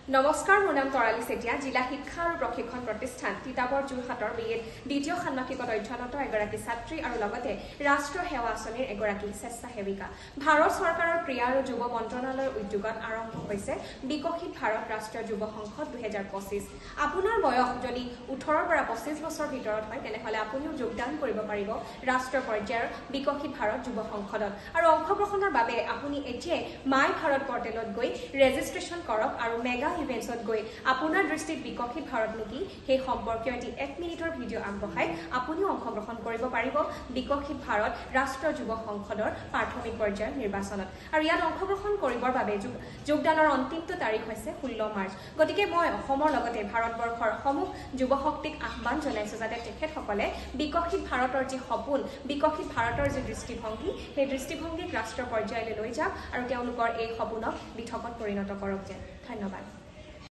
নমস্কাৰ, মোৰ নাম তৰালী চেতিয়া, জিলা শিক্ষা আৰু প্ৰশিক্ষণ প্ৰতিষ্ঠান তিতাবৰ যোৰহাটৰ বিএড দ্বিতীয় ষান্মাসিকত অধ্যয়নৰত এগৰাকী ছাত্ৰী আৰু লগতে ৰাষ্ট্ৰীয় সেৱা আঁচনিৰ এগৰাকী স্বেচ্ছাসেৱিকা। ভাৰত চৰকাৰৰ ক্ৰীড়া আৰু যুৱ মন্ত্ৰণালয়ৰ উদ্যোগত আৰম্ভ হৈছে বিকশিত ভাৰত ৰাষ্ট্ৰীয় যুৱ সংসদ 2025। আপোনাৰ বয়স যদি 18ৰ পৰা 25 বছৰ ভিতৰত হয় তেনেহলে আপুনিও যোগদান কৰিব পাৰিব ৰাষ্ট্ৰীয় পৰ্যায়ৰ বিকশিত ভাৰত যুৱ সংসদত। আৰু অংশগ্ৰহণৰ বাবে আপুনি এতিয়াই মাই ভাৰত পৰ্টেলত গৈ ৰেজিষ্ট্ৰেশ্যন কৰক আৰু মেগা ইভেন্টছত গৈ আপোনাৰ দৃষ্টিত বিকশিত ভাৰত নেকি সেই সম্পৰ্কীয় এটি 1 মিনিটৰ ভিডিঅ' আগবঢ়াই আপুনিও অংশগ্ৰহণ কৰিব পাৰিব বিকশিত ভাৰত ৰাষ্ট্ৰীয় যুৱ সংসদৰ প্ৰাথমিক পৰ্যায়ৰ নিৰ্বাচনত। আৰু ইয়াত অংশগ্ৰহণ কৰিবৰ বাবে যোগদানৰ অন্তিমটো তাৰিখ হৈছে 16 মাৰ্চ। গতিকে মই অসমৰ লগতে ভাৰতবৰ্ষৰ সমূহ যুৱ শক্তিক আহ্বান জনাইছো যাতে তেখেতসকলে বিকশিত ভাৰতৰ যি সপোন, বিকশিত ভাৰতৰ যি দৃষ্টিভংগী, সেই দৃষ্টিভংগীক ৰাষ্ট্ৰীয় পৰ্যায়লৈ লৈ যাওক আৰু তেওঁলোকৰ এই সপোনক দিঠকত পৰিণত কৰক যেন। ধন্যবাদ।